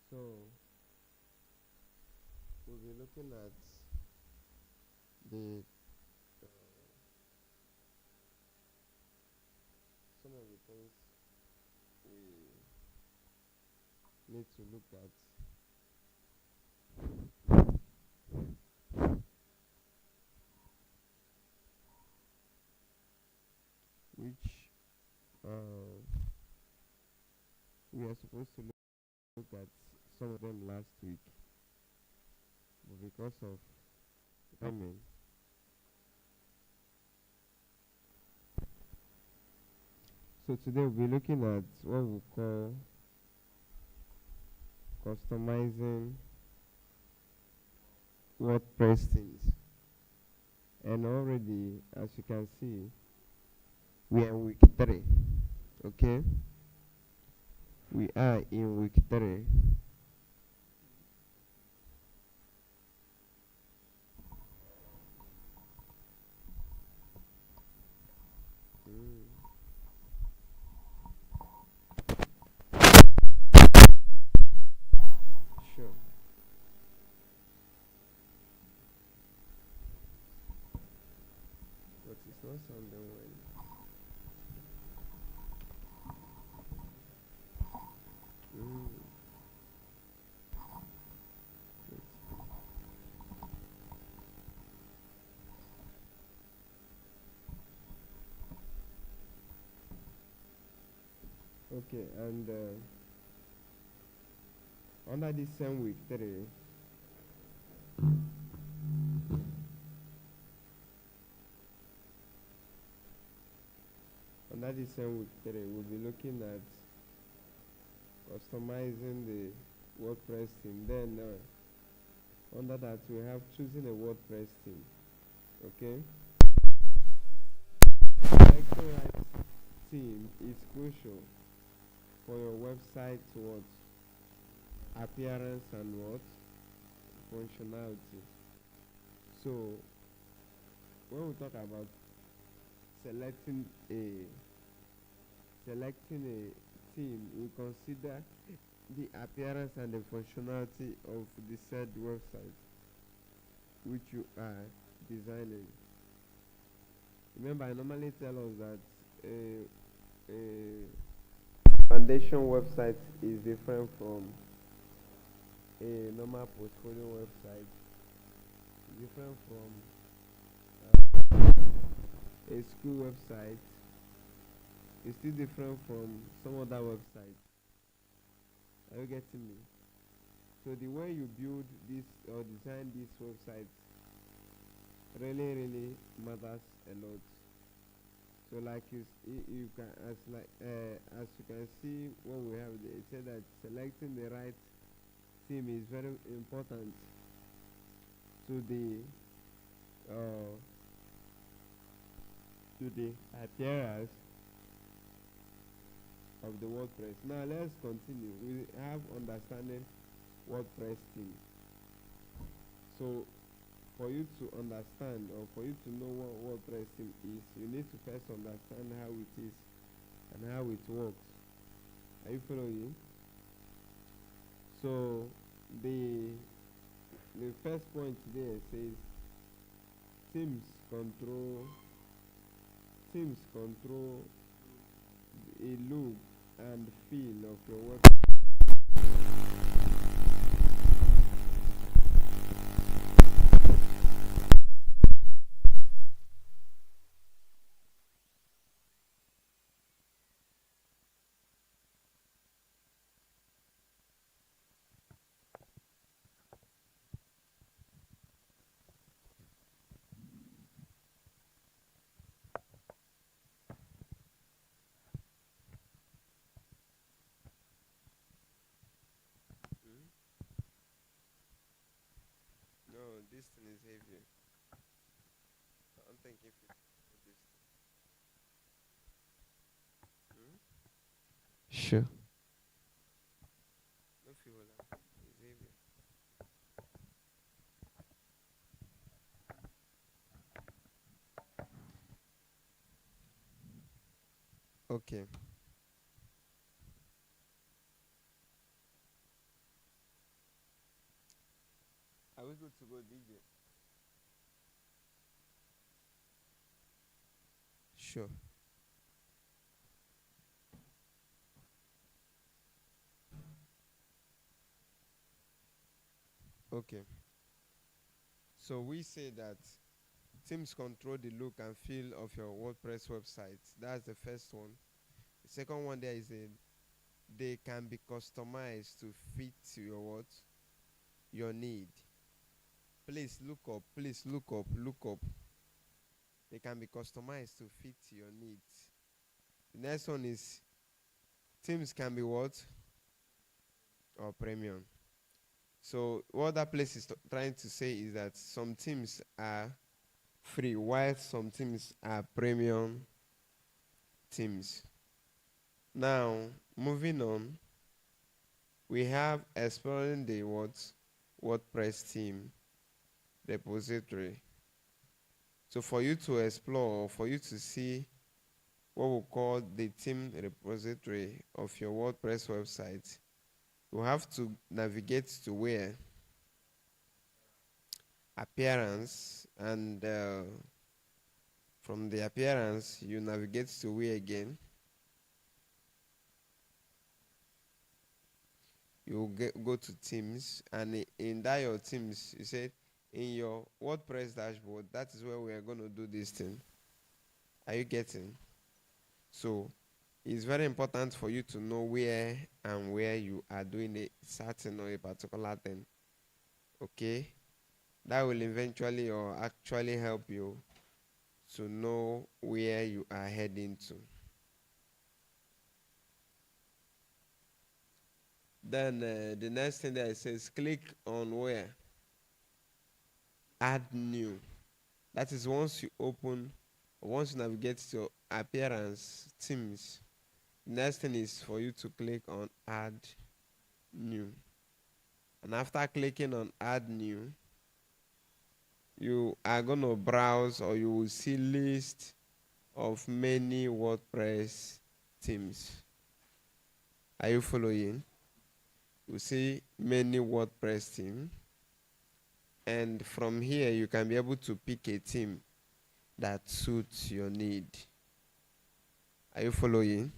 So we'll be looking at the some of the things we need to look at, which we are supposed to look at some of them last week, but because of timing, so today we'll be looking at what we call customizing WordPress themes. And already, as you can see, we are in week 3. Okay, we are in week 3. Sure. But it's not sounding well. Mm. Okay, and under this same week 3, under this same week 3, we'll be looking at customizing the WordPress theme. Then under that, we have choosing a WordPress theme. Okay, selecting right theme is crucial for your website what appearance and what functionality. So when we talk about selecting a theme, we consider the appearance and the functionality of the said website which you are designing. Remember, I normally tell us that a foundation website is different from a normal portfolio website, different from a school website, it's still different from some other websites. Are you getting me? So the way you build this or design this website really matters a lot. So like you can as you can see what we have there, it said that selecting the right theme is very important to the appearance of the WordPress. Now let's continue. We have understanding WordPress theme. So for you to understand or for you to know what WordPress theme is, you need to first understand how it is and how it works. Are you following? So the first point there says themes control a look and feel of your website. No, this thing is heavy. I don't think if you put this thing. Sure. No feel like it's heavy. Okay. Are we good to go, DJ? Sure. Okay. So we say that teams control the look and feel of your WordPress website. That's the first one. The second one there is a they can be customized to fit your what? Your need. Please look up, please look up, look up. They can be customized to fit your needs. The next one is teams can be what? Or premium. So what that place is trying to say is that some teams are free while some teams are premium teams. Now, moving on, we have exploring the WordPress theme repository. So for you to explore, for you to see what we call the theme repository of your WordPress website, you have to navigate to where? Appearance, and from the appearance, you navigate to where again? You go to themes, and in that your themes, you said in your WordPress dashboard, that is where we are going to do this thing. Are you getting? So it's very important for you to know where and where you are doing a certain or a particular thing. Okay? That will eventually or actually help you to know where you are heading to. Then the next thing that it says click on where? Add new. That is once you open, once you navigate to appearance, themes, next thing is for you to click on add new. And after clicking on add new, you are going to browse or you will see list of many WordPress themes. Are you following? You see many WordPress themes. And from here, you can be able to pick a theme that suits your need. Are you following?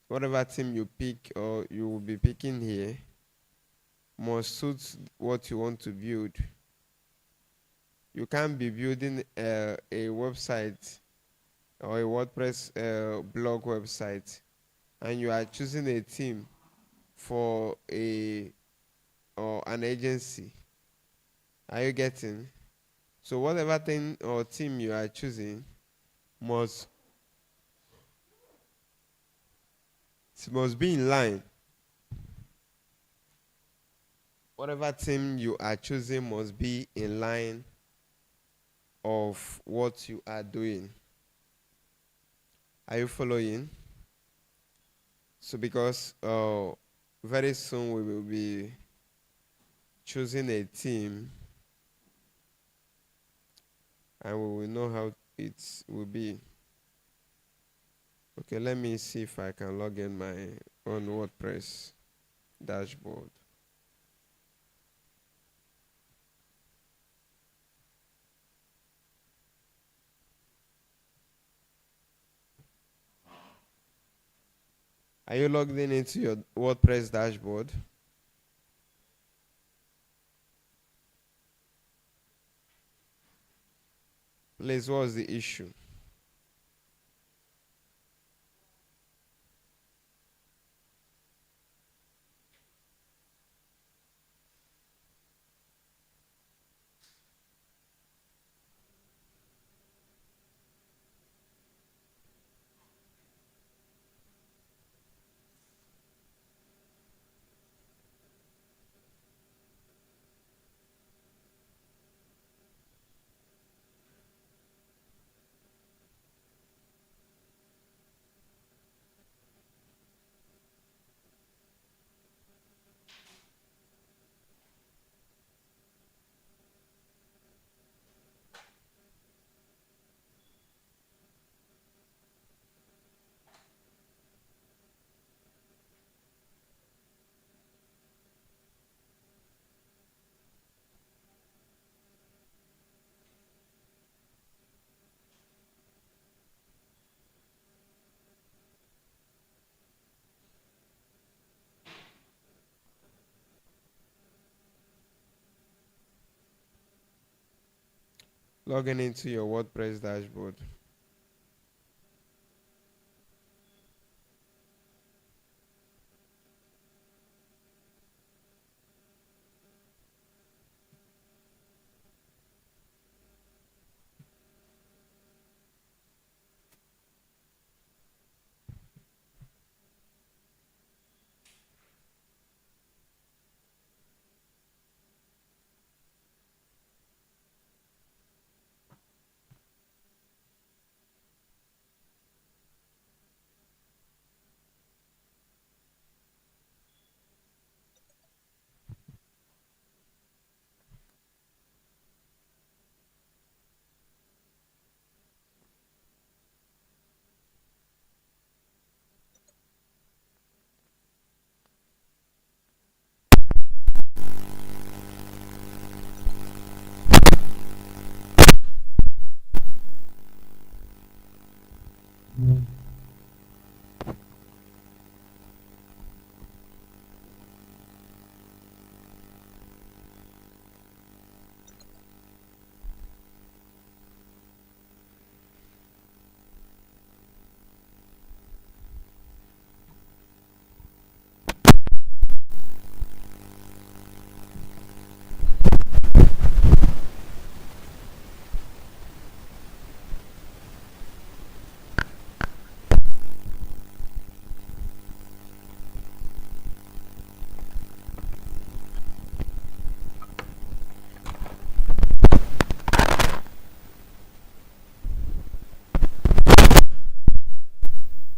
Whatever theme you pick or you will be picking here must suit what you want to build. You can't be building a website or a WordPress blog website and you are choosing a theme for a or an agency. Are you getting? So whatever thing or theme you are choosing must be in line. Whatever theme you are choosing must be in line of what you are doing. Are you following? So because very soon we will be choosing a theme and we will know how it will be. Okay, let me see if I can log in my own WordPress dashboard. Are you logged in into your WordPress dashboard? Please, what's the issue? Logging into your WordPress dashboard.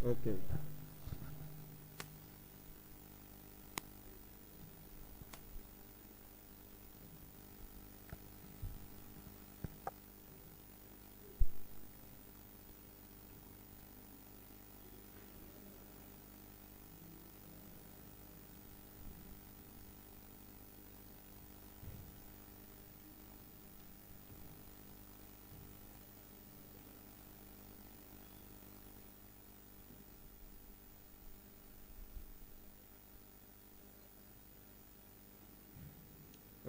Okay.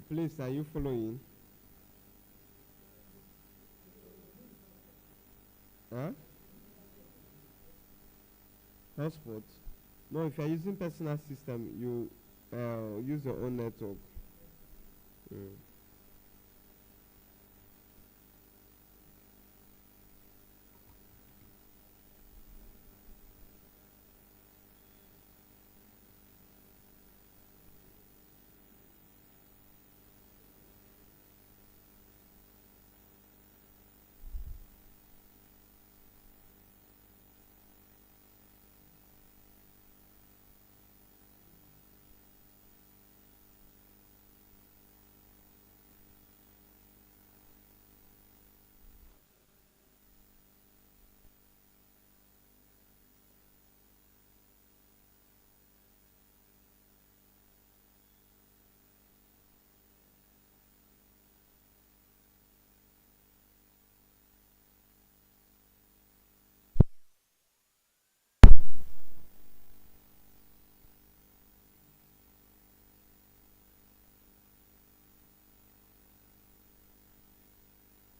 Please, are you following? Huh? Hotspot? No, if you're using personal system, you use your own network. Mm.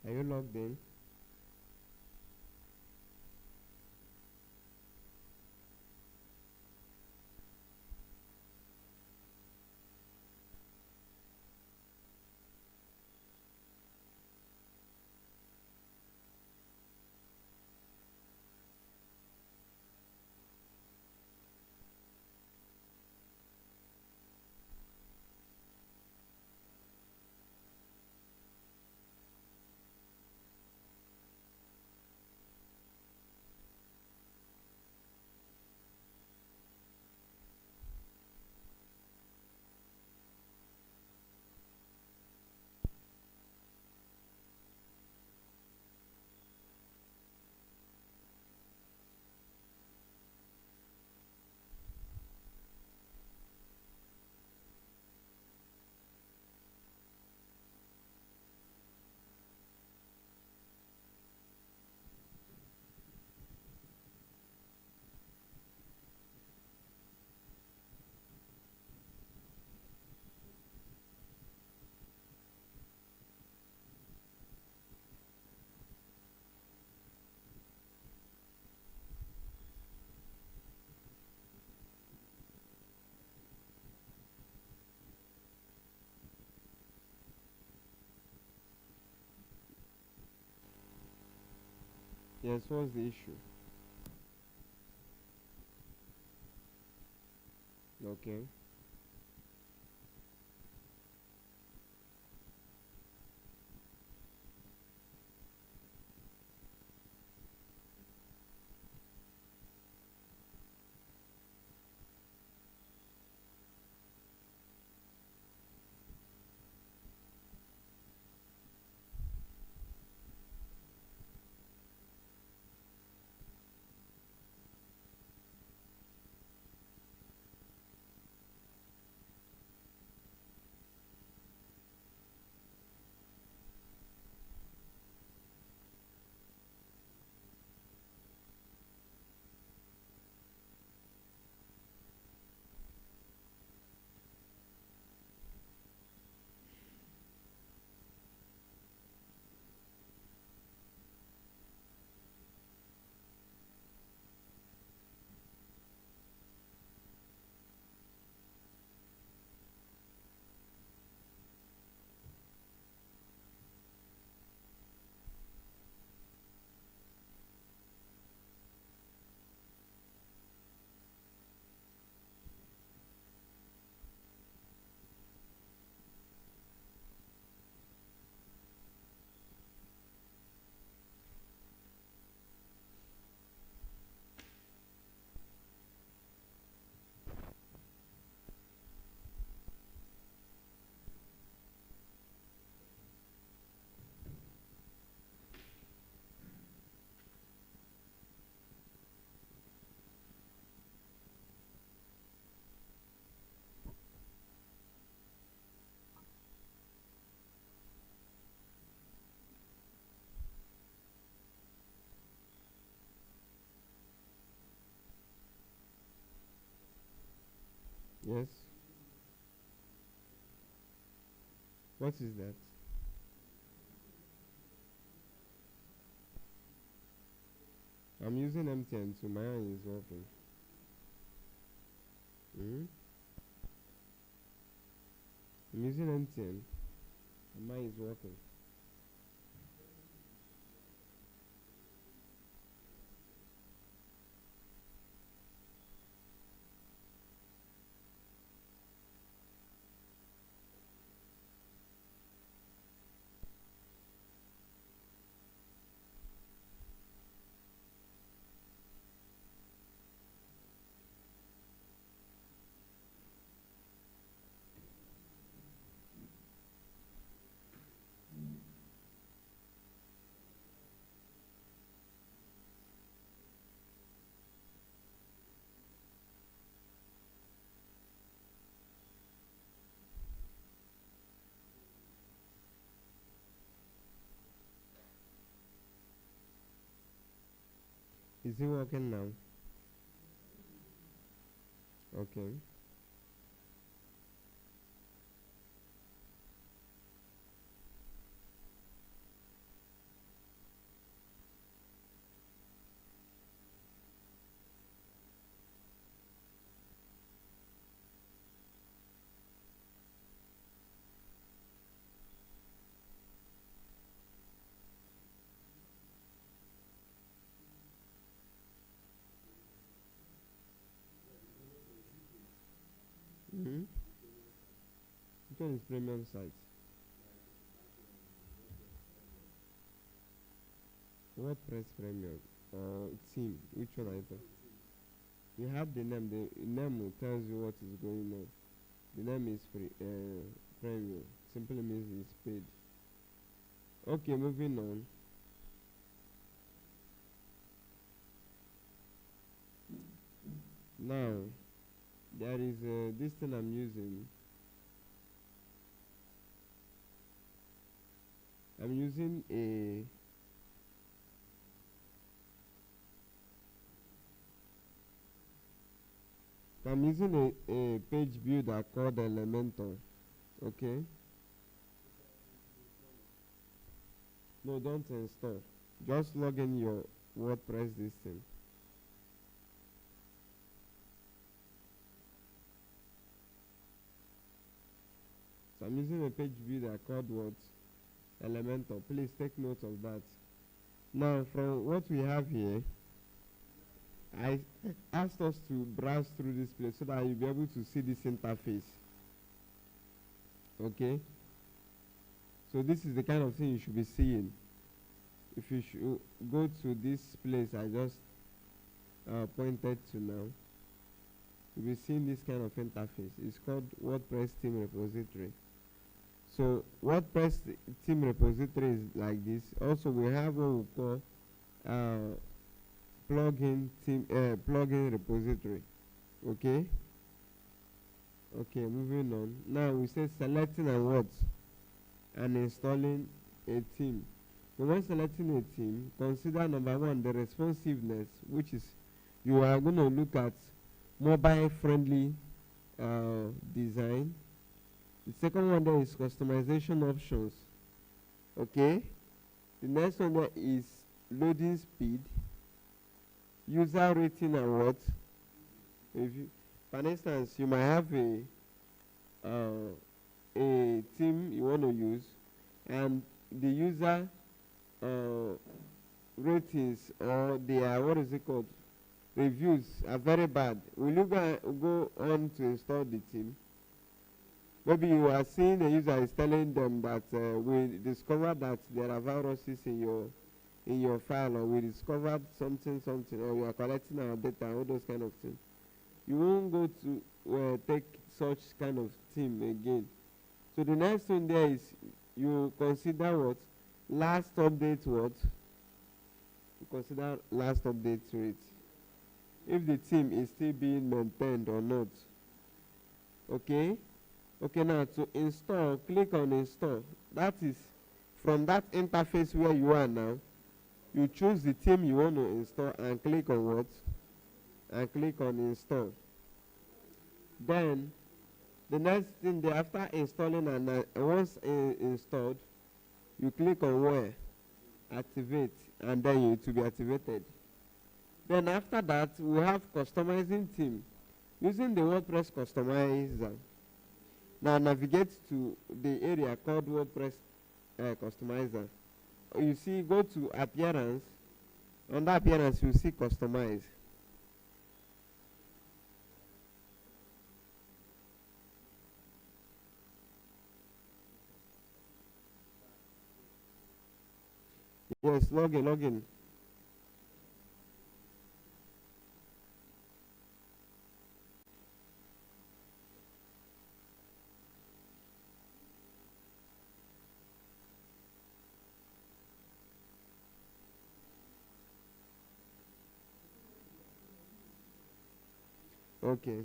Are you logged in? Yes, what's the issue? Okay. Yes. What is that? I'm using MTN, so my eye is working. Hmm? I'm using MTN, and mine is working. Is it working now? Okay. Mm-hmm. Which one is premium site? WordPress premium or team? Which one are you talking? You have the name. The name will tells you what is going on. The name is free. Premium. Simply means it's paid. Okay, moving on. Now, there is this thing I'm using. I'm using a I'm using a page builder called Elementor. Okay. No, don't install. Just log in your WordPress this thing. So I'm using a page builder called what? Elementor. Please take note of that. Now, from what we have here, I asked us to browse through this place so that you'll be able to see this interface. Okay? So this is the kind of thing you should be seeing. If you should go to this place I just pointed to now, you'll be seeing this kind of interface. It's called WordPress theme repository. So WordPress theme repository is like this. Also, we have what we call plugin repository. Okay. Okay, moving on. Now we say selecting and what? And installing a theme. So when selecting a theme, consider number one the responsiveness, which is you are going to look at mobile friendly design. The second one there is customization options. Okay. The next one there is loading speed, user rating and what? If you, for instance, you might have a theme you want to use, and the user ratings or their what is it called reviews are very bad. Will you go on to install the theme? Maybe you are seeing the user is telling them that we discovered that there are viruses in your file, or we discovered something, or you are collecting our data, all those kind of things. You won't go to take such kind of theme again. So the next thing there is you consider what? Last update what? You consider last update rate. If the theme is still being maintained or not. Okay? Okay, now to install, click on install. That is from that interface where you are now. You choose the theme you want to install and click on what? And click on install. Then the next thing there, after installing and once installed, you click on where? Activate, and then it will be activated. Then after that, we have customizing theme. Using the WordPress customizer. Now navigate to the area called WordPress customizer. You see, go to appearance. Under appearance, you see customize. Yes, login. Okay.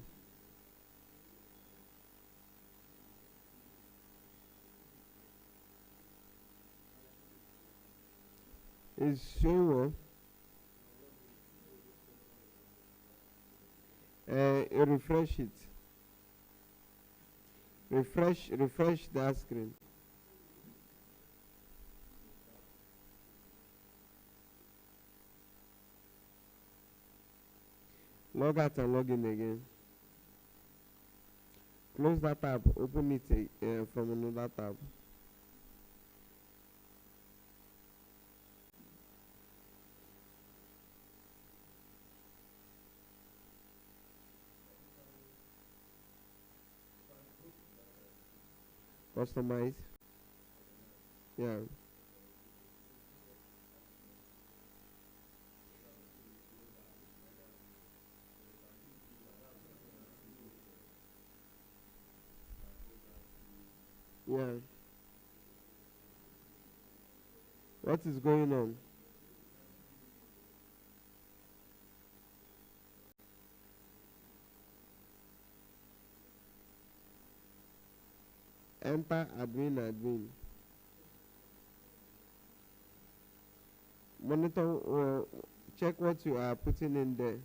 It's showing refresh it. Refresh that screen. Log out and log in again. Close that tab, open it from another tab. Customize. Yeah. Yeah. What is going on? Enter admin. Monitor check what you are putting in there.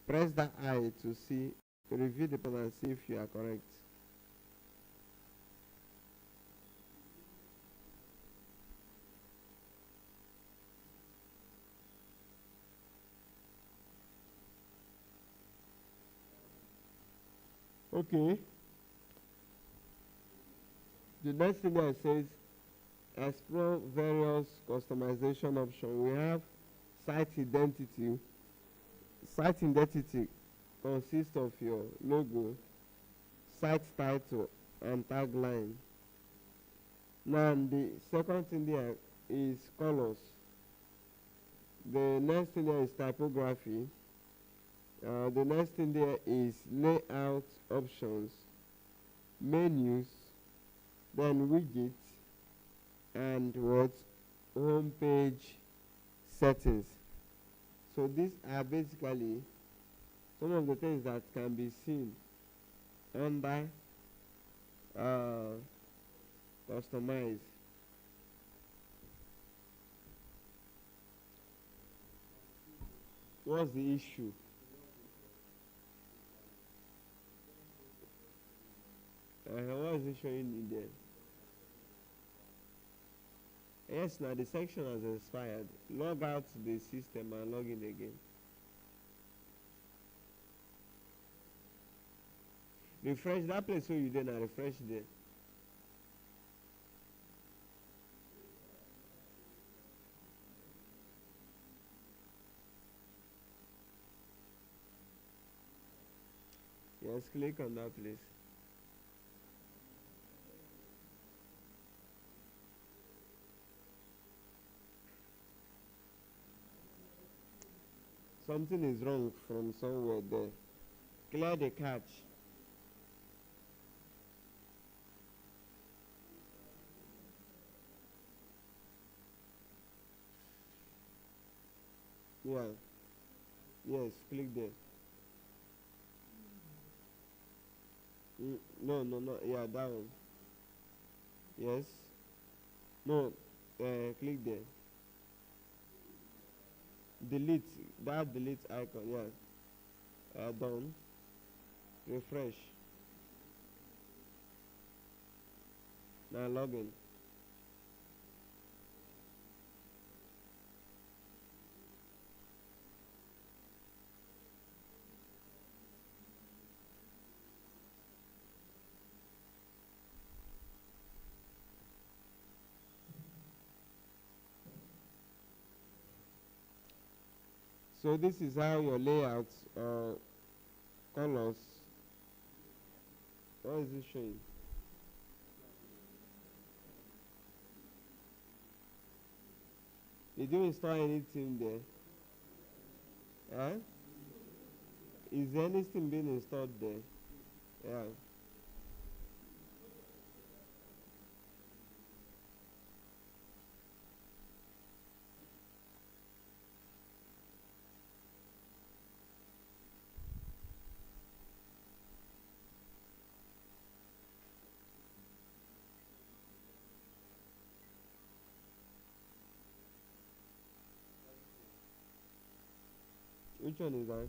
Press that eye to see, review the plan and see if you are correct. Okay. The next thing that says explore various customization options. We have site identity. Site identity consists of your logo, site title, and tagline. Now the second thing there is colors. The next thing there is typography. The next thing there is layout options, menus, then widgets, and what, home page settings. So these are basically some of the things that can be seen under customize. What's the issue? What is it showing in there? Yes, now the section has expired. Log out the system and log in again. Refresh that place so you did not refresh there. Yes, click on that place. Something is wrong from somewhere there. Clear the cache. Yeah. Yes, click there. No, no, no. Yeah, that one. Yes. No. Click there. Delete. That delete icon. Yeah. Done. Refresh. Now log in. So this is how your layout colors. What is it showing? Did you install anything there? Huh? Is anything being installed there? Yeah. Which one is that?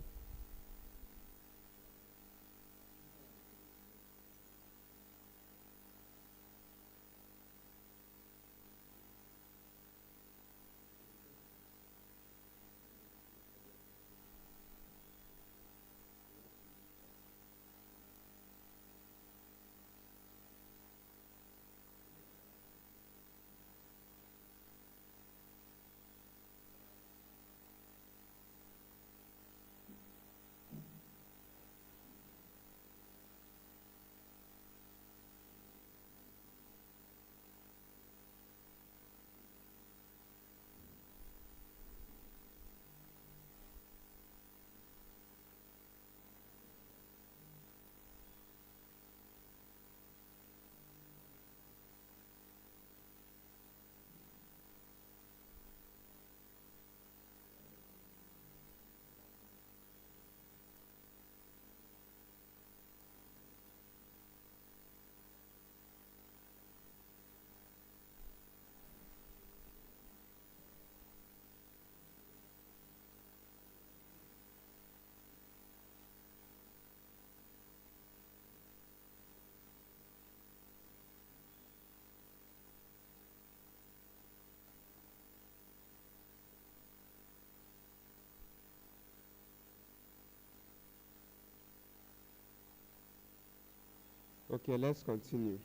Okay, let's continue.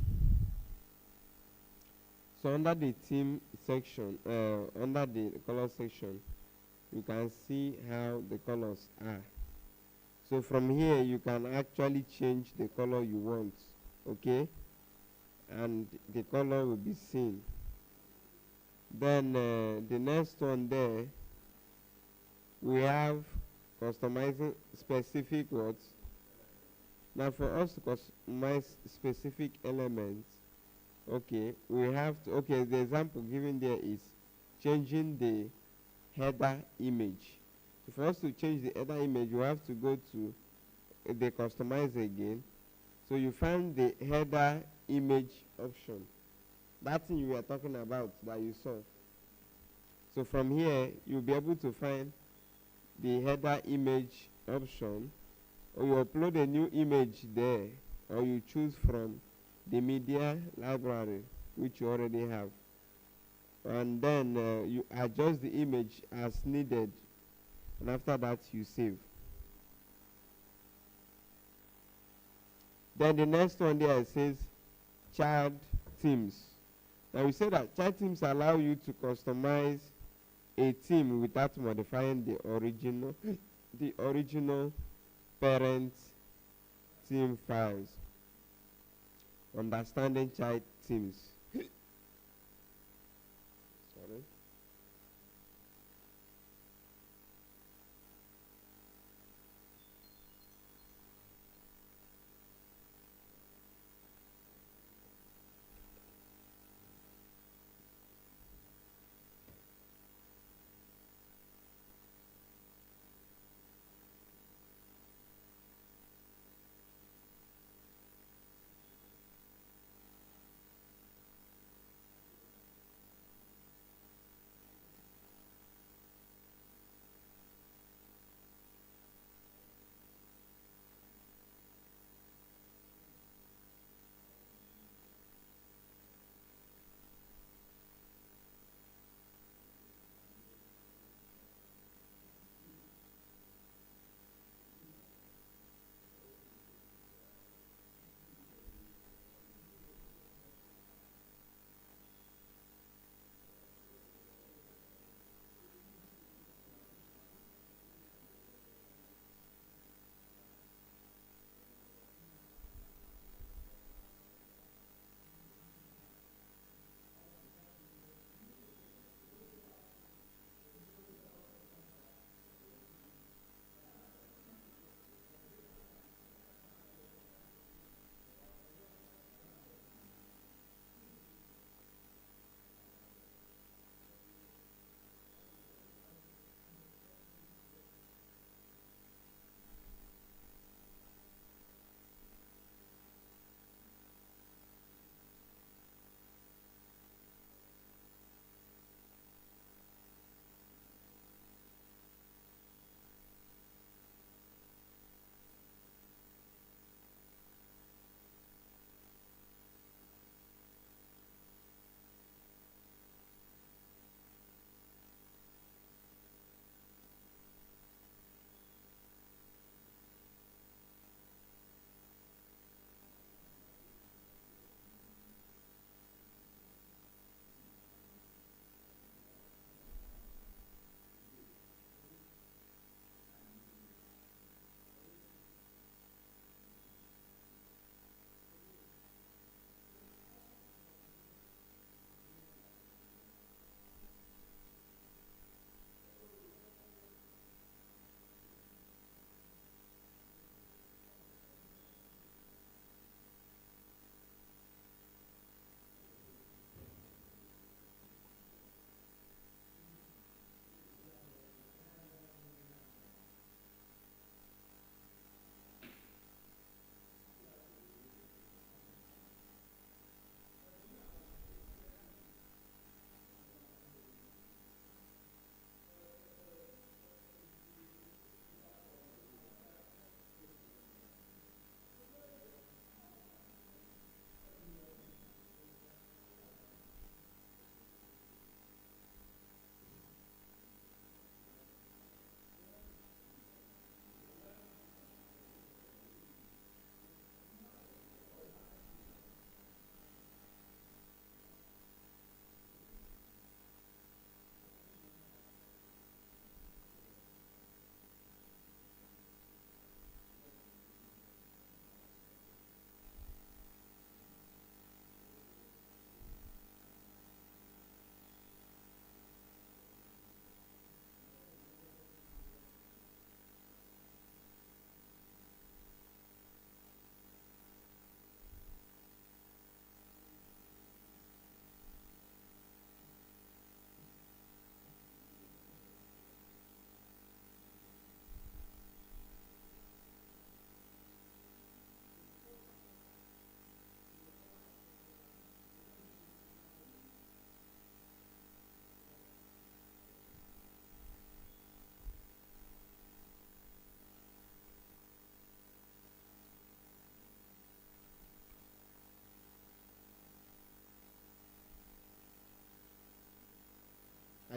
So under the theme section, under the color section, you can see how the colors are. So from here you can actually change the color you want, okay, and the color will be seen. Then the next one there, we have customizing specific words. Now for us to customize specific elements, okay, we have to, okay, the example given there is changing the header image. So for us to change the header image, you have to go to the customize again. So you find the header image option, that thing you were talking about that you saw. So from here you'll be able to find the header image option, or you upload a new image there, or you choose from the media library which you already have, and then you adjust the image as needed, and after that you save. Then the next one there says child themes. Now we say that child themes allow you to customize a theme without modifying the original parent theme files. Understanding child themes. Sorry.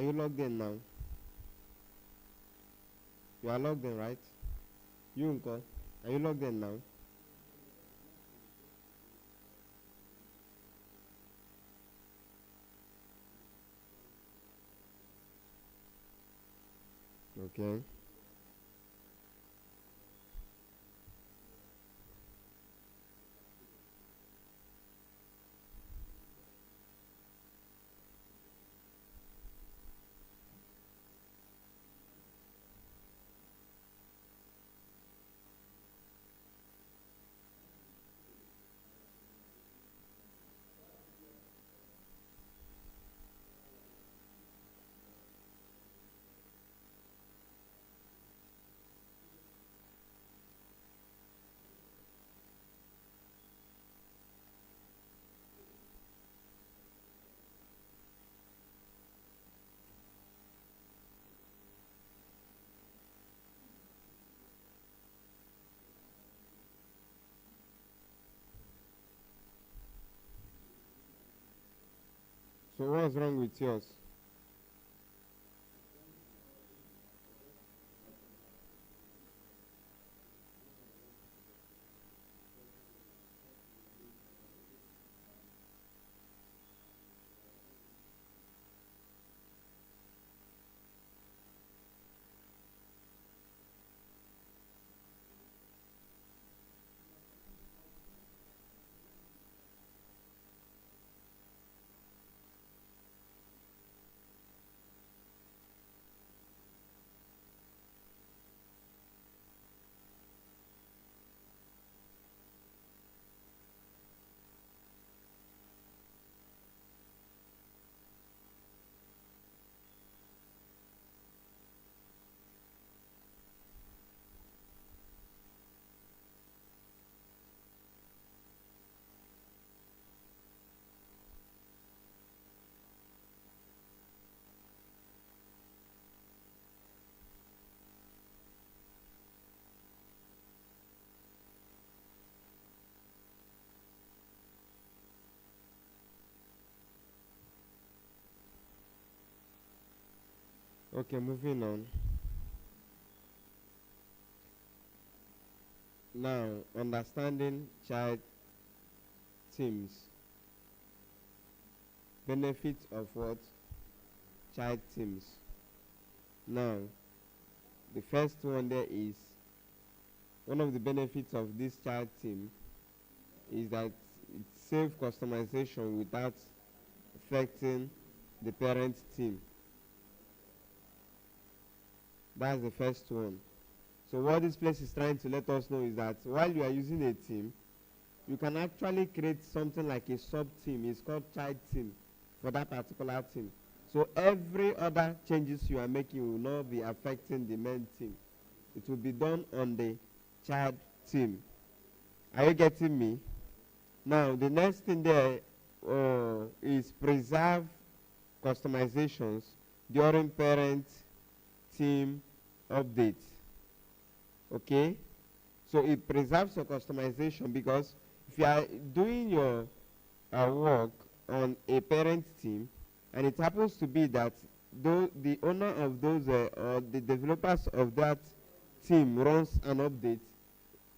you logged in now? You are logged in, right? You, Uncle, are you logged in now? Okay. So what's wrong with yours? Okay, moving on. Now, understanding child teams. Benefits of what? Child teams. Now, the first one there is, one of the benefits of this child team is that it saves customization without affecting the parent team. That's the first one. So what this place is trying to let us know is that while you are using a team, you can actually create something like a sub team. It's called child team for that particular team. So every other changes you are making will not be affecting the main team. It will be done on the child team. Are you getting me? Now the next thing there is preserve customizations during parent team updates. Okay, so it preserves your customization, because if you are doing your work on a parent team and it happens to be that the owner of those or the developers of that team runs an update,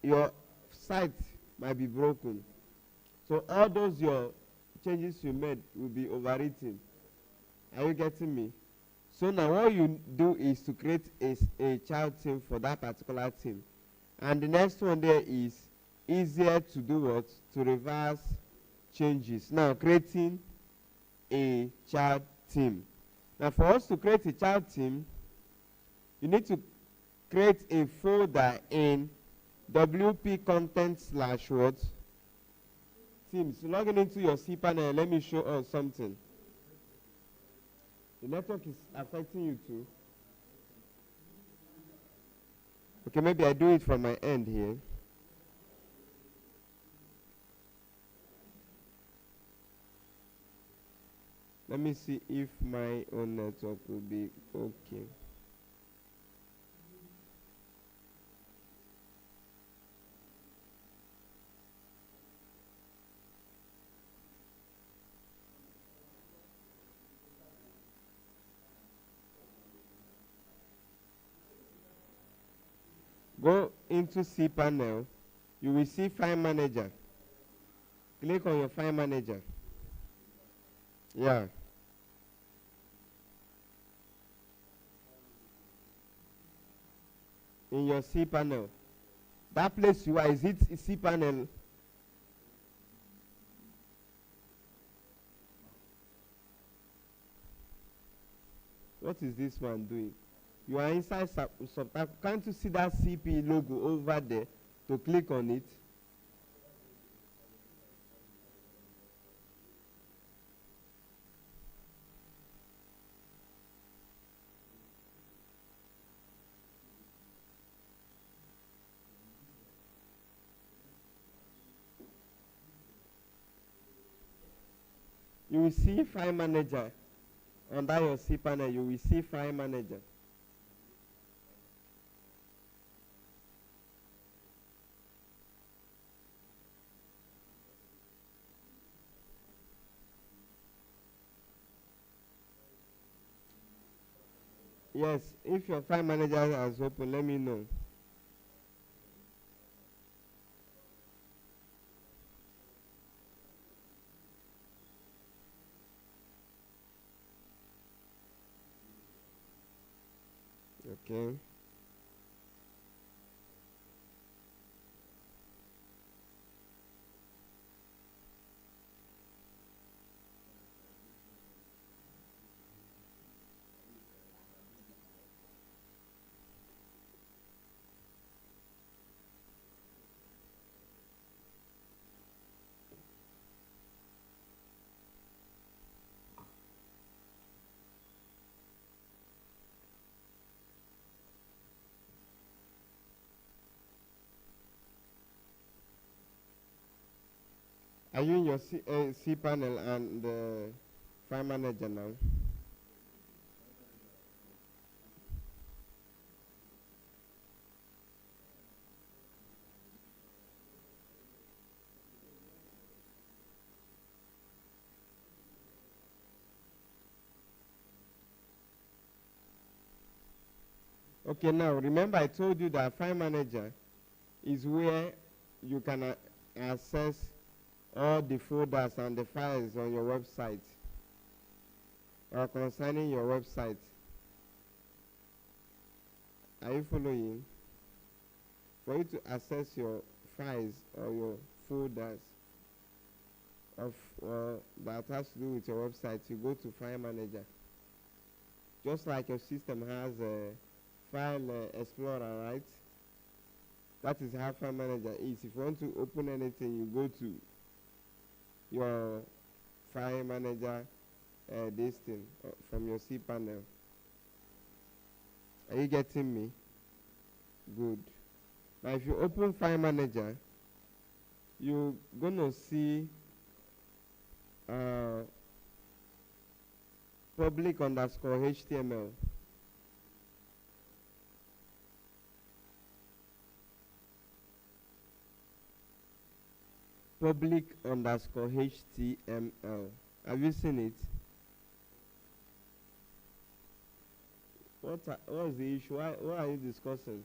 your site might be broken. So all those your changes you made will be overwritten. Are you getting me? So now what you do is to create a child team for that particular team. And the next one there is easier to do what? To reverse changes. Now creating a child team. Now for us to create a child team, you need to create a folder in wp content / what? Teams. Logging into your cPanel, let me show us something. The network is affecting you too. Okay, maybe I do it from my end here. Let me see if my own network will be okay. Go into cPanel. You will see File Manager. Click on your File Manager. Yeah. In your cPanel. That place you are, is it cPanel? What is this one doing? You are inside subtitle. Can't you see that CP logo over there? To click on it. You will see File Manager. Under your cPanel, you will see File Manager. Yes, if your File Manager has opened, let me know. Okay. Are you in your cPanel and File Manager now? Okay, now remember I told you that File Manager is where you can access all the folders and the files on your website or concerning your website. Are you following? For you to access your files or your folders of that has to do with your website, you go to File Manager. Just like your system has a File Explorer, right? That is how File Manager is. If you want to open anything, you go to your File Manager this thing from your cPanel. Are you getting me? Good. Now if you open File Manager, you're gonna see public_HTML. Public_HTML. Have you seen it? What is the issue? What are you discussing?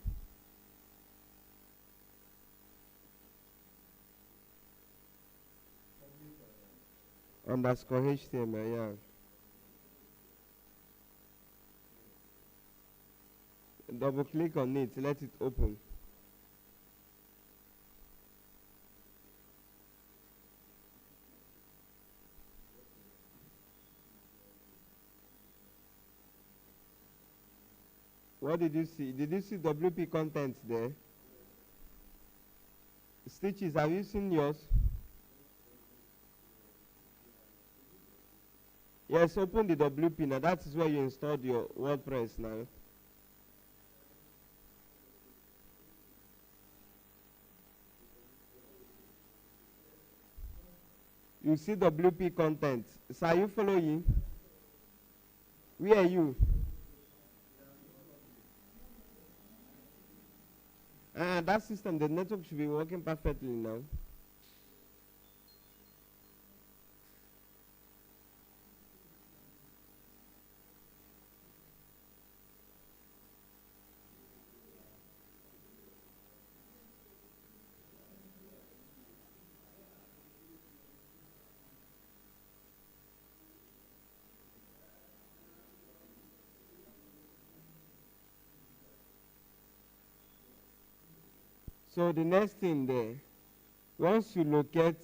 _HTML, yeah. Double click on it, let it open. What did you see? Did you see WP content there? Stitches, have you seen yours? Yes, open the WP now. That is where you installed your WordPress now. You see WP content. So are you following? Where are you? That system, the network should be working perfectly now. So the next thing there, once you locate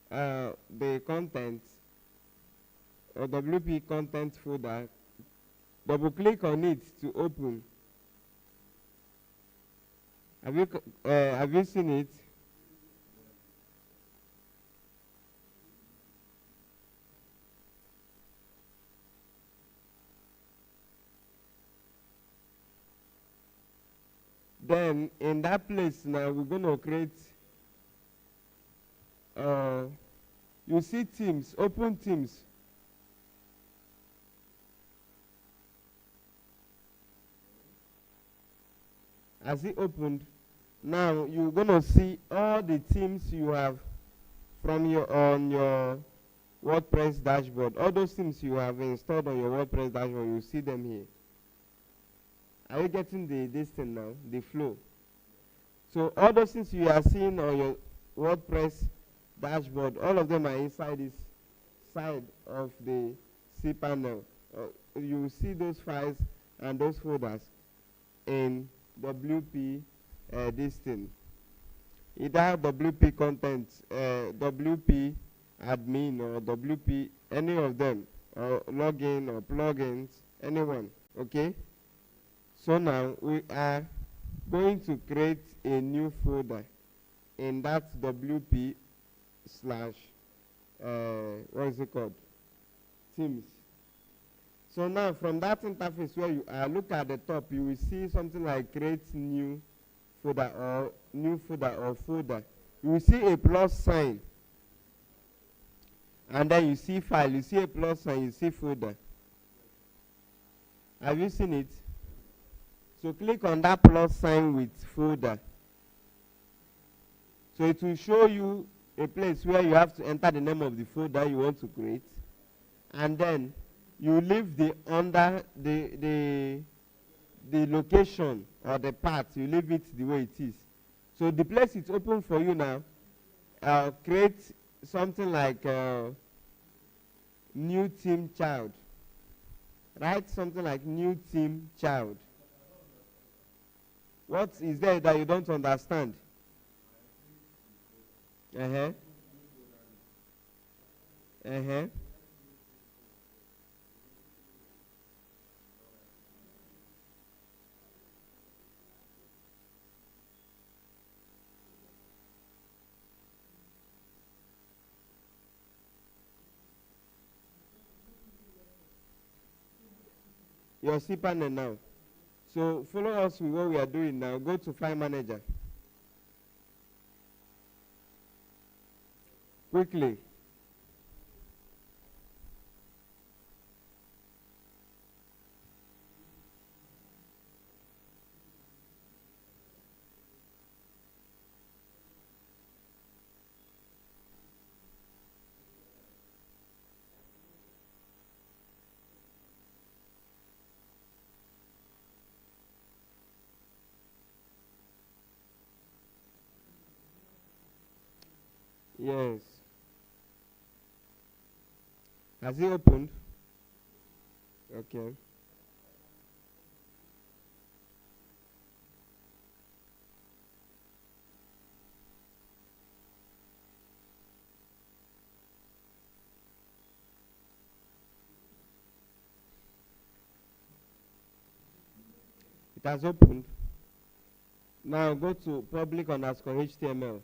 the content or WP content folder, double click on it to open. Have you seen it? Then in that place now we're going to create you see Teams, open Teams. As it opened, now you're going to see all the themes you have from your WordPress dashboard. All those themes you have installed on your WordPress dashboard, you see them here. Are you getting this thing now, the flow? So all those things you are seeing on your WordPress dashboard, all of them are inside this side of the cPanel. You will see those files and those folders in WP this thing. Either WP content, WP admin, or WP, any of them, or login or plugins, anyone. Okay? So now we are going to create a new folder in that WP slash what is it called? Teams. So now from that interface where you are, look at the top, you will see something like create new folder or new folder or folder. You will see a plus sign. And then you see file, you see a plus sign, you see folder. Have you seen it? So click on that plus sign with folder. So it will show you a place where you have to enter the name of the folder you want to create. And then you leave the under the location or the path, you leave it the way it is. So the place it's open for you now, create something like new team child. Write something like new team child. What is there that you don't understand? Your cPanel now. So follow us with what we are doing now. Go to File Manager. Quickly. Yes. Has it opened? Okay. It has opened. Now go to public_HTML.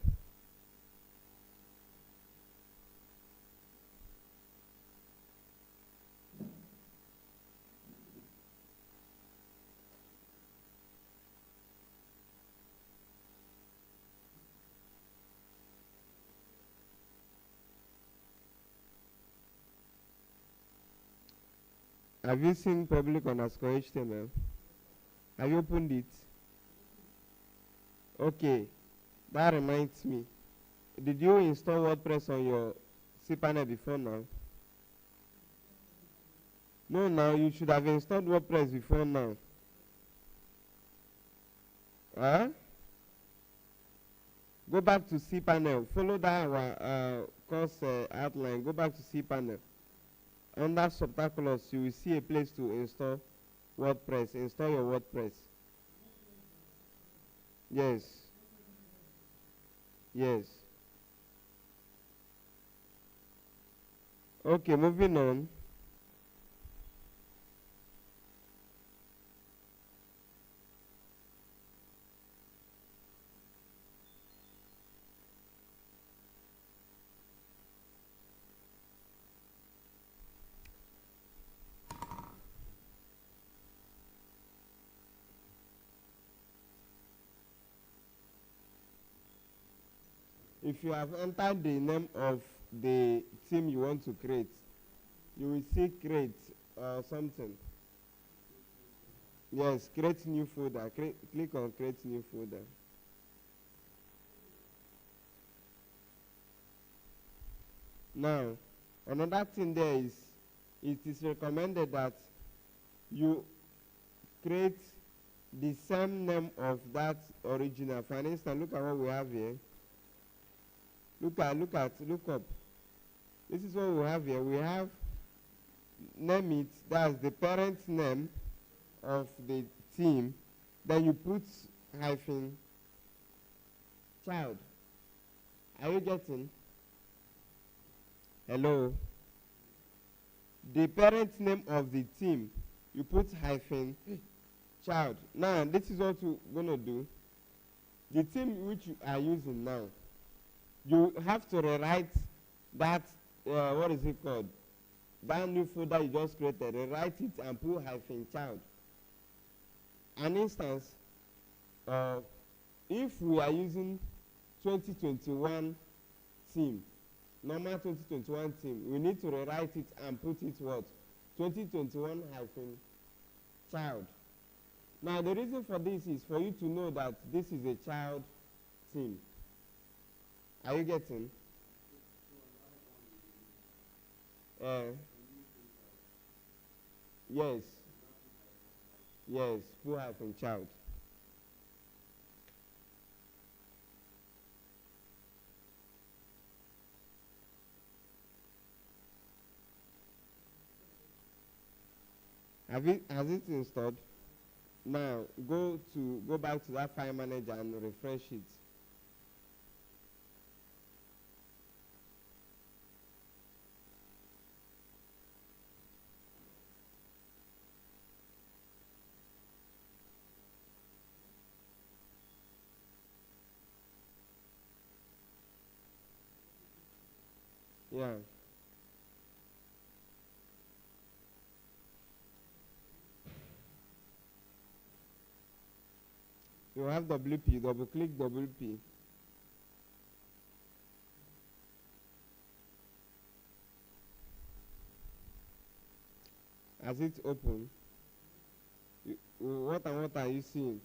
Have you seen public_HTML? Have you opened it? Okay, that reminds me. Did you install WordPress on your cPanel before now? No, now you should have installed WordPress before now. Huh? Go back to cPanel. Follow that course outline. Go back to cPanel. Under subtitles, you will see a place to install WordPress. Install your WordPress. Yes. Yes. Okay, moving on. If you have entered the name of the team you want to create, you will see create something. Yes, create new folder. Click on create new folder. Now, another thing there is, it is recommended that you create the same name of that original. For instance, look at what we have here. Look up. This is what we have here. We have name it, that's the parent name of the team. Then you put hyphen child. Are you getting? Hello? The parent name of the team, you put hyphen child. Now, this is what we're going to do. The team which you are using now, you have to rewrite that, what is it called? That new folder you just created, rewrite it and put hyphen child. An instance, if we are using 2021 team, normal 2021 team, we need to rewrite it and put it what? 2021 hyphen child. Now the reason for this is for you to know that this is a child team. Are you getting? Yes. Yes, put hyphen child. Has it installed? Now go back to that file manager and refresh it. Yeah. You have WP, double click WP. As it open, what are you seeing?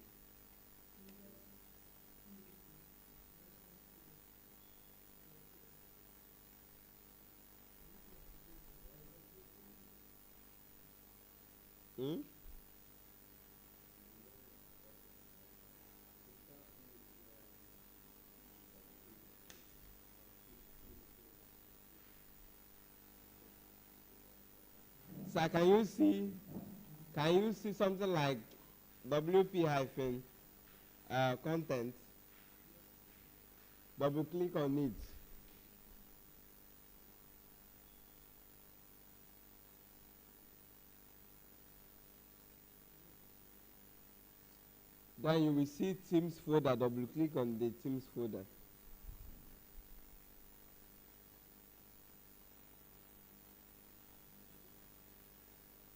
Hmm? So can you see something like WP hyphen content? Double click on it. Then you will see Teams folder. Double click on the Teams folder.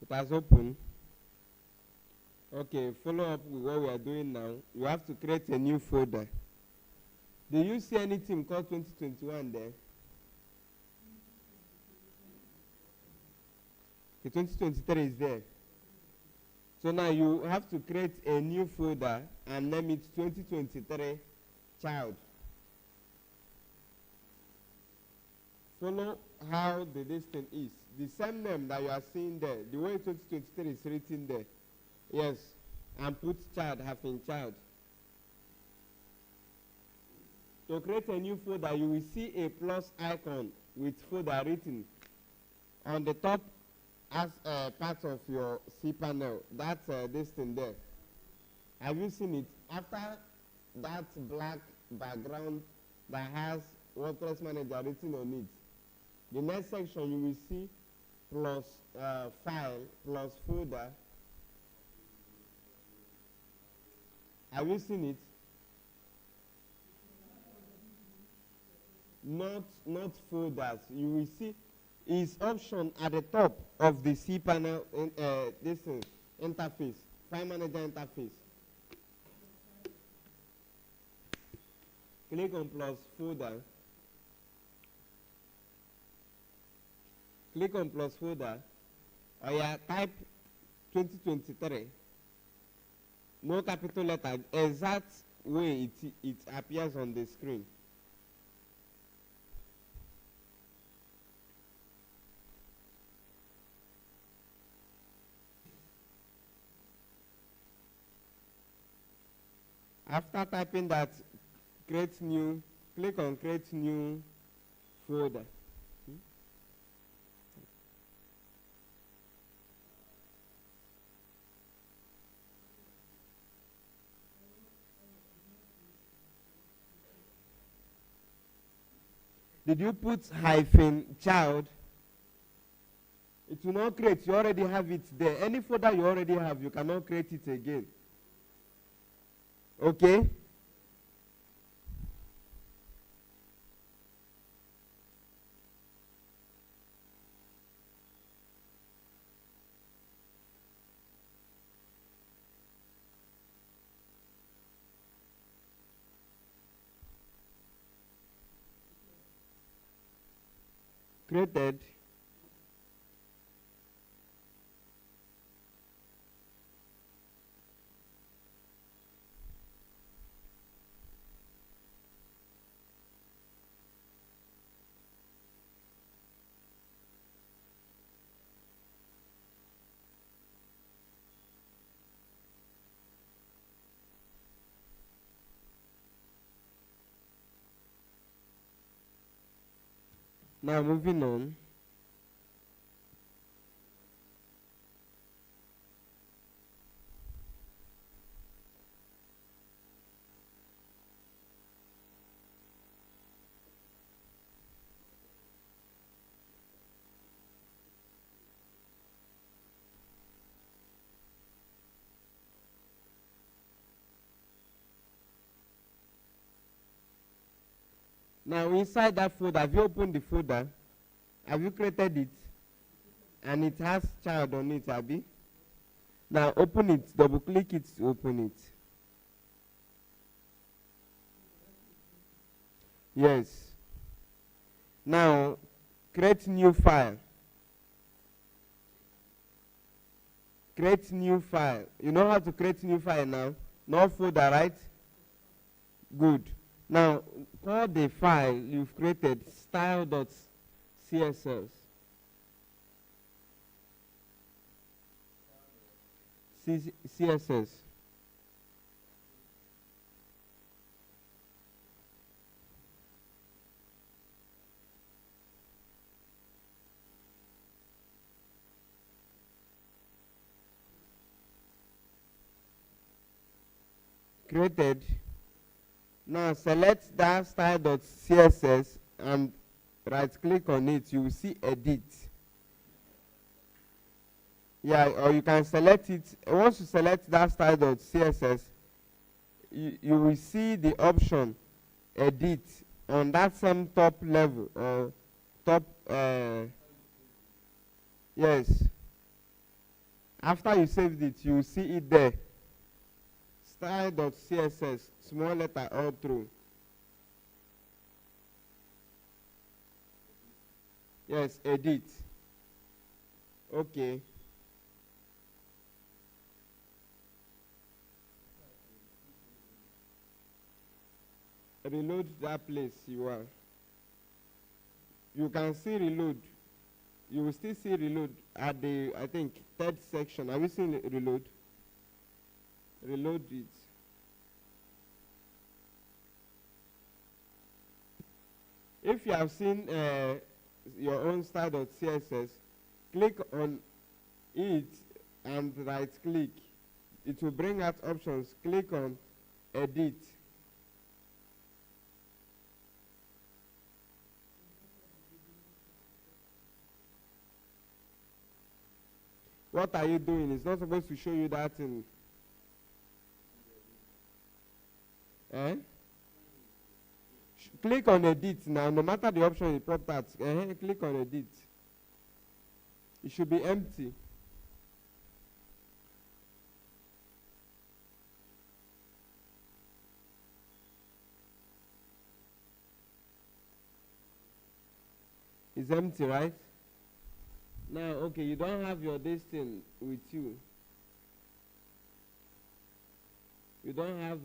It has opened. Okay, follow up with what we are doing now. You have to create a new folder. Do you see any team called 2021 there? The 2023 is there. So now you have to create a new folder and name it 2023 child. Follow how the distance is. The same name that you are seeing there, the way 2023 is written there. Yes, and put child, hyphen child. To create a new folder, you will see a plus icon with folder written on the top as part of your cPanel. That's this thing there. Have you seen it? After that black background that has WordPress manager written on it. The next section you will see plus file plus folder. Have you seen it? Not folders. You will see is option at the top of the cPanel this interface, file manager interface. Click on plus folder. Click on plus folder. Or yeah, type 2023. No capital letter. Exact way it appears on the screen. After typing that, create new, click on create new folder. Did you put -child? It will not create. You already have it there. Any folder you already have, you cannot create it again. Okay? Created. Now moving on. Now inside that folder, have you opened the folder? Have you created it? And it has child on it, Abby. Now open it, double click it to open it. Yes. Now create new file. Create new file. You know how to create new file now? No folder, right? Good. Now call the file you've created style.css. CSS. Created. Now select that style.css and right click on it. You will see edit. Yeah, or you can select it. Once you select that style.css, you will see the option edit on that same top level or top. Yes. After you saved it, you will see it there. Style.css, small letter all through. Yes, edit. Okay. Reload that place you are. You can see reload. You will still see reload at the, I think, third section. Have you seen reload? Reload it. If you have seen your own style.css, click on it and right click. It will bring out options. Click on edit. What are you doing? It's not supposed to show you that thing. Eh? Click on edit now. No matter the option you popped at, click on edit. It should be empty. It's empty, right? Now, okay, you don't have your this thing with you. You don't have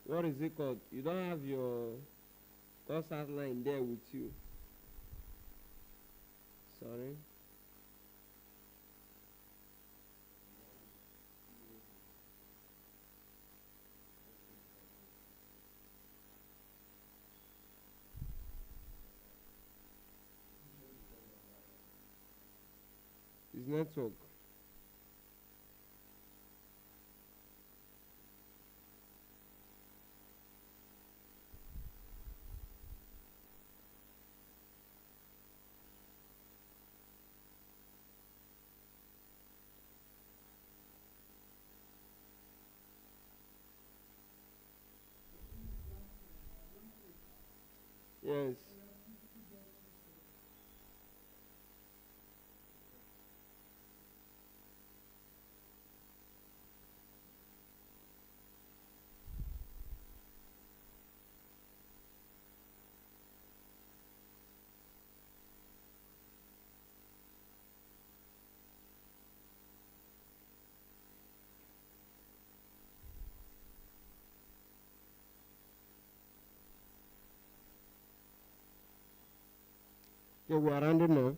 what is it called? You don't have your course outline there with you. Sorry. It's network. Yes. Okay, we are rounding up.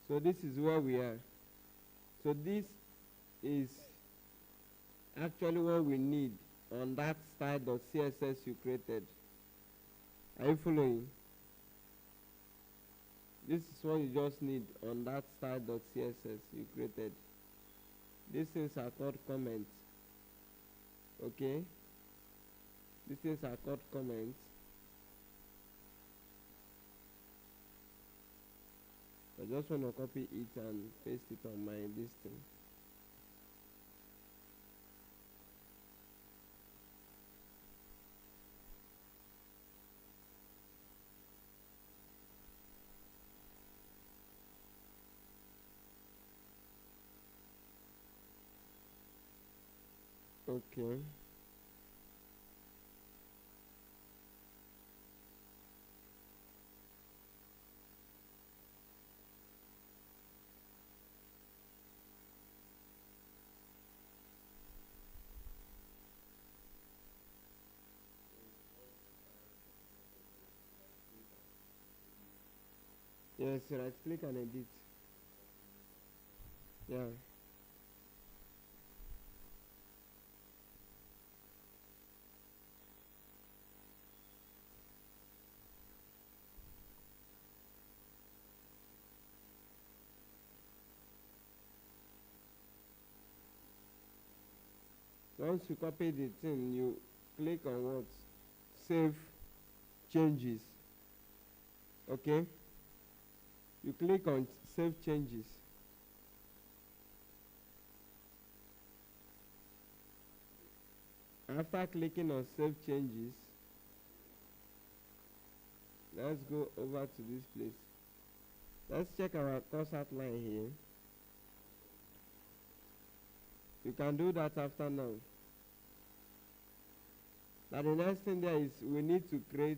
So this is where we are. So this is actually what we need on that style.css you created. Are you following? This is what you just need on that style.css you created. These things are called comments. Okay? These things are called comments. I just want to copy it and paste it on my this thing. Okay. Yes, right click and edit. Yeah. Once you copy the thing, you click on what? Save changes. Okay? You click on save changes. After clicking on save changes, let's go over to this place. Let's check our course outline here. You can do that after now. Now the next thing there is we need to create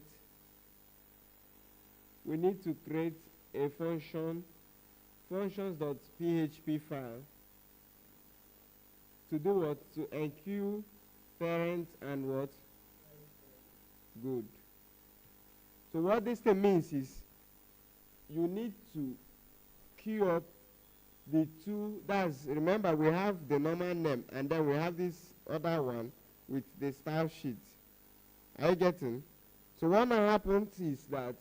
we need to create a function, functions.php file, to do what? To enqueue parent and what? Good. So what this thing means is you need to queue up the two. That's, remember, we have the normal name and then we have this other one with the style sheet. Are you getting? So what now happens is that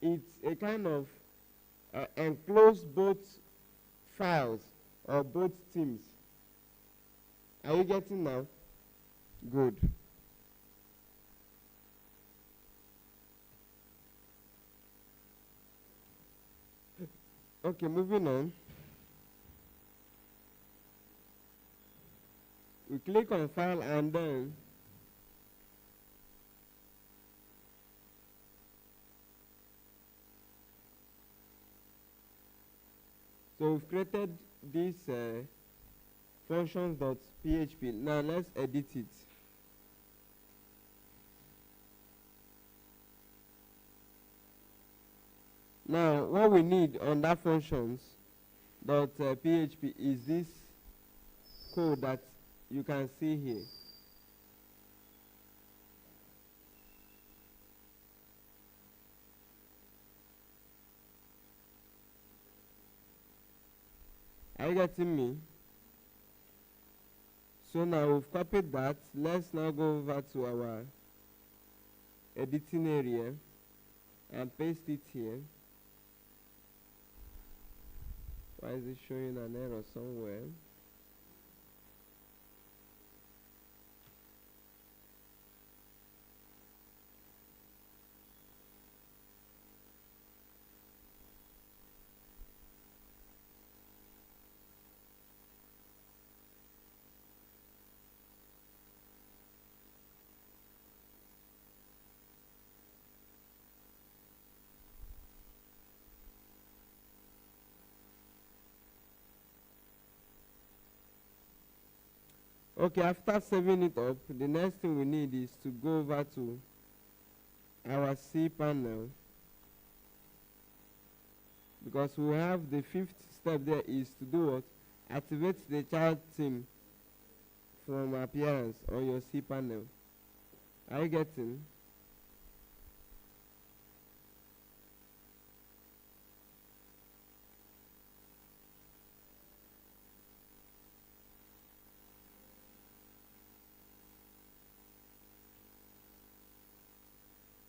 it's a kind of enclose both files or both teams. Are you getting now? Good. Okay, moving on. We click on file and then so we've created this functions.php. Now let's edit it. Now what we need on that functions.php is this code that you can see here. Are you getting me? So now we've copied that. Let's now go over to our editing area and paste it here. Why is it showing an error somewhere? Okay, after saving it up, the next thing we need is to go over to our C panel, because we have the fifth step there is to do what? Activate the child theme from appearance on your C panel. Are you getting?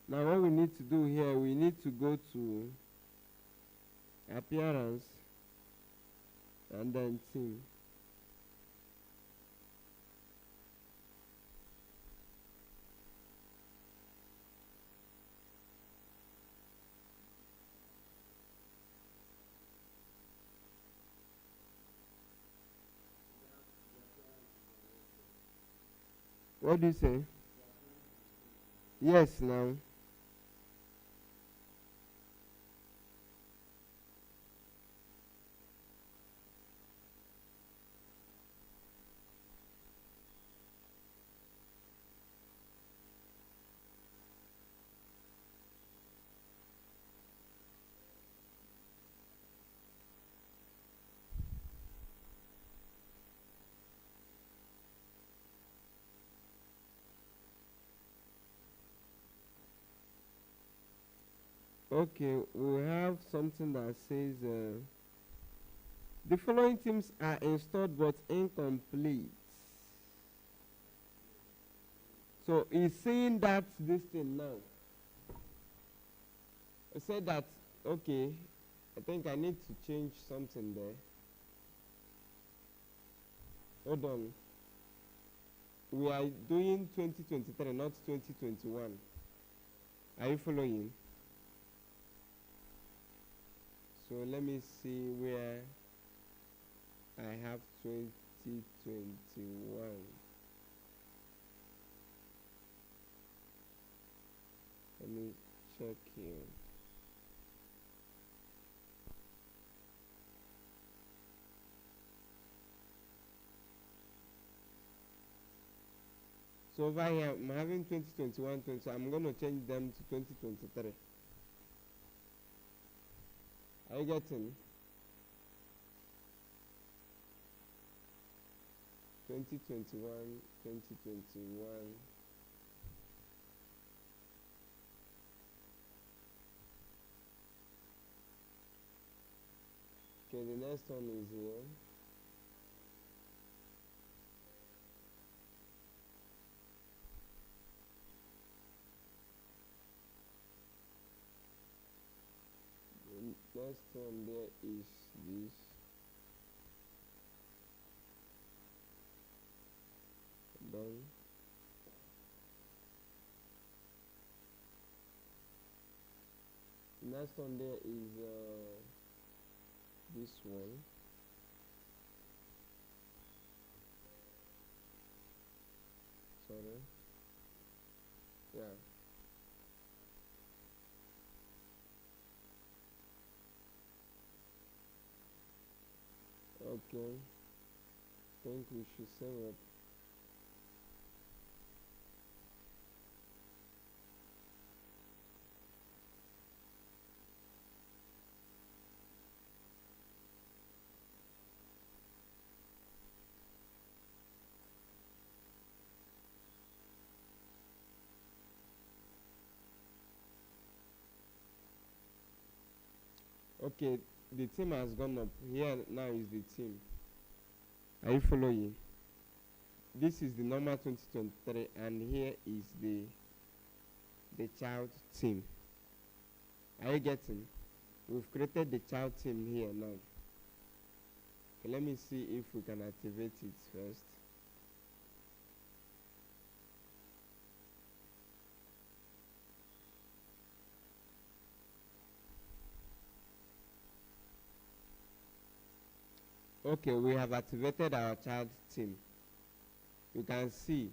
Now what we need to do here, we need to go to appearance and then theme. What do you say? Yes, now. Okay, we have something that says the following themes are installed but incomplete. So he's saying that this thing now. I said that, okay, I think I need to change something there. Hold on. We are doing 2023, not 2021. Are you following? So let me see where I have 2021. Let me check here. So over here, I'm having 2021, 20. I'm going to change them to 2023. Are you getting? 2021, 2021. Okay, the next one is here. The next one there is this. Done. The next one there is this one. Sorry. Yeah. Okay. Think we should save up. Okay, the team has gone up. Here now is the team. Are you following? This is the normal 2023, and here is the child team. Are you getting? We've created the child team here now. Okay, let me see if we can activate it first. Okay, we have activated our child team. You can see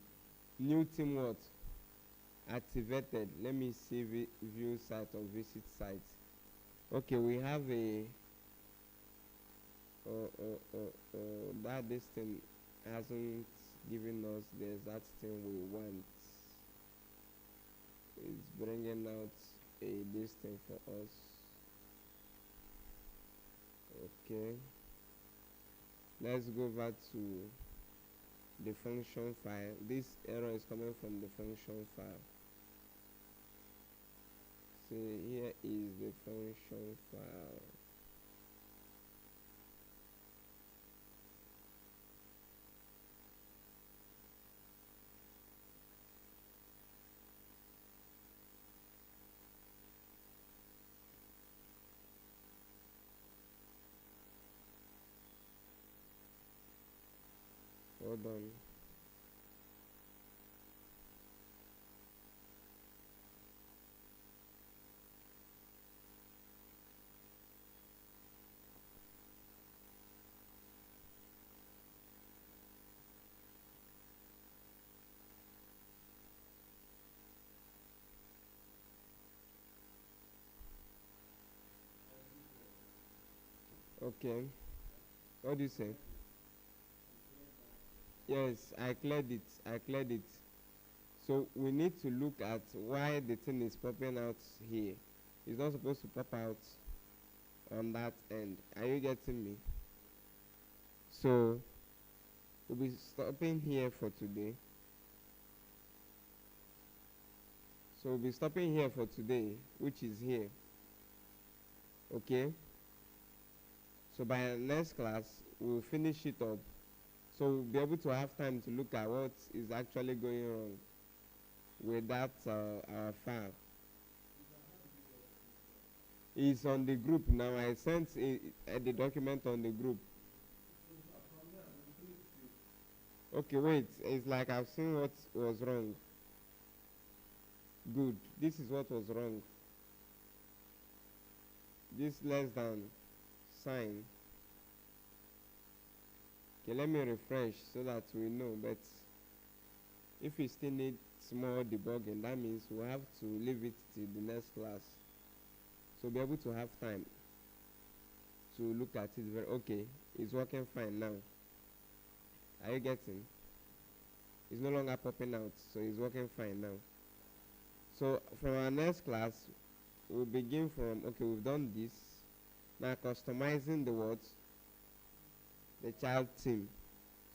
new team what activated. Let me see view site or visit site. Okay, we have a that this thing hasn't given us the exact thing we want. It's bringing out this thing for us. Okay, let's go back to the function file. This error is coming from the function file. So here is the function file. Hold on. Okay. What do you say? Yes, I cleared it. I cleared it. So we need to look at why the thing is popping out here. It's not supposed to pop out on that end. Are you getting me? So we'll be stopping here for today. So we'll be stopping here for today, which is here. Okay? So by next class, we'll finish it up. So we'll be able to have time to look at what is actually going wrong with that our file. It's on the group now. I sent the document on the group. Okay, wait. It's like I've seen what was wrong. Good. This is what was wrong. This less than sign. Okay, let me refresh so that we know. But if we still need more debugging, that means we'll have to leave it till the next class. So be able to have time to look at it very okay. It's working fine now. Are you getting? It's no longer popping out, so it's working fine now. So from our next class, we'll begin from okay, we've done this. Now customizing the words, the child theme.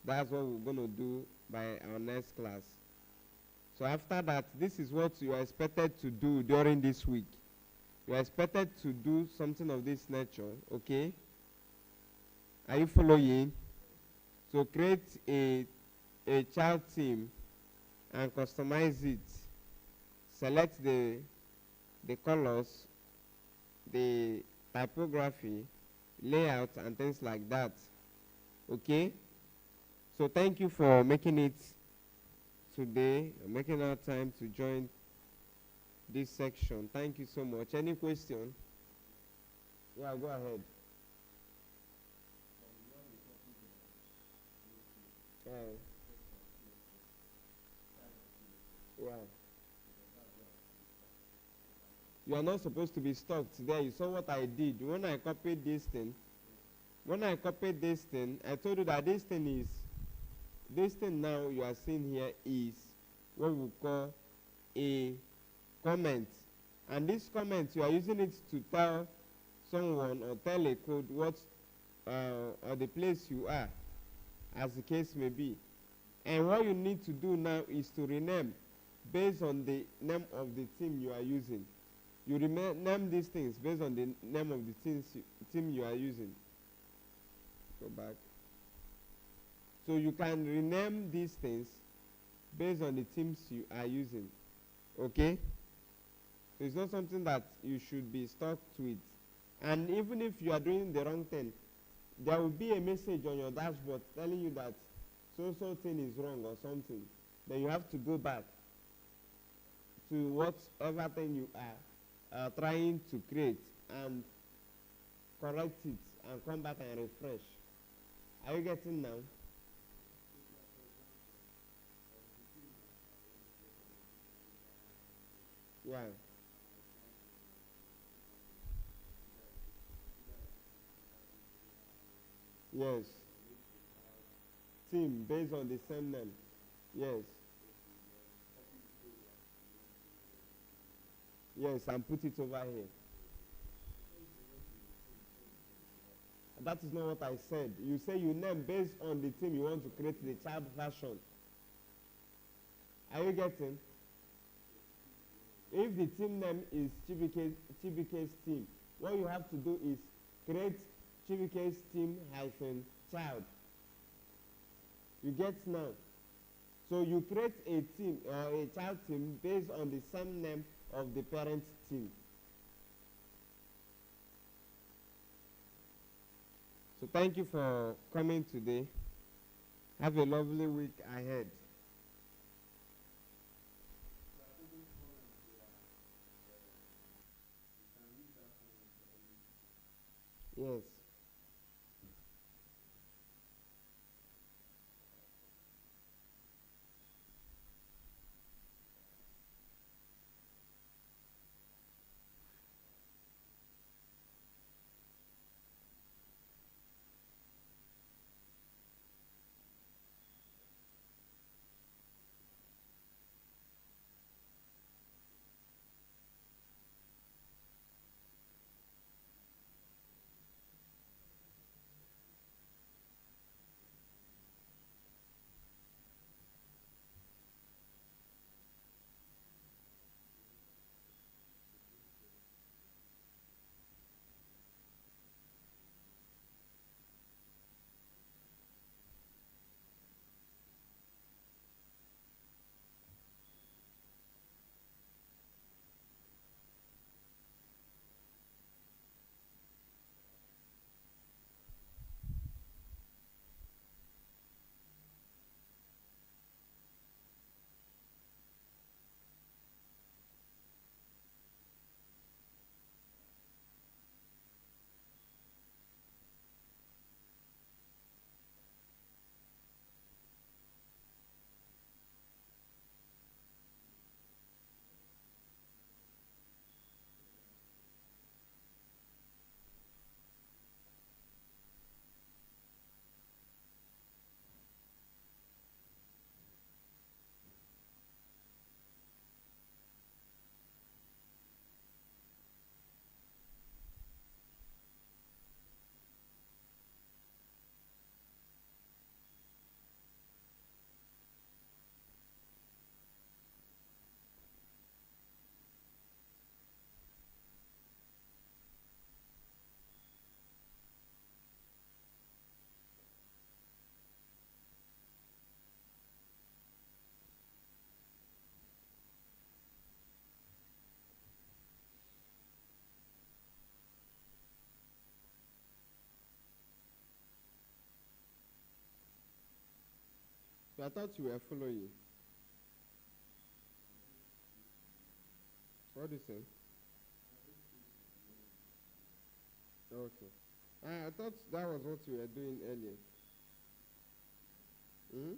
That's what we're going to do by our next class. So after that, this is what you are expected to do during this week. You are expected to do something of this nature, okay? Are you following? So create a child theme and customize it. Select the colors, the typography, layout, and things like that. Okay? So thank you for making it today, making our time to join this section. Thank you so much. Any question? Yeah, go ahead. Yeah. You are not supposed to be stuck there. You saw what I did when I copied this thing. When I copied this thing, I told you that this thing now you are seeing here is what we call a comment. And this comment, you are using it to tell someone or tell a code what or the place you are, as the case may be. And what you need to do now is to rename based on the name of the team you are using. You name these things based on the name of the team you are using. Go back. So you can rename these things based on the teams you are using. Okay? So it's not something that you should be stuck with. And even if you are doing the wrong thing, there will be a message on your dashboard telling you that so thing is wrong or something. Then you have to go back to whatever thing you are trying to create and correct it and come back and refresh. Are you getting now? Yeah. Yes. Team based on the same name. Yes. Yes, and put it over here. That is not what I said. You say you name based on the team you want to create the child version. Are you getting? If the team name is Chibike's team, what you have to do is create Chibike's team -child. You get now? So you create a team or a child team based on the same name of the parent team. So thank you for coming today. Have a lovely week ahead. Yes. So I thought you were following. What do you say? Okay. I thought that was what you were doing earlier. Hmm?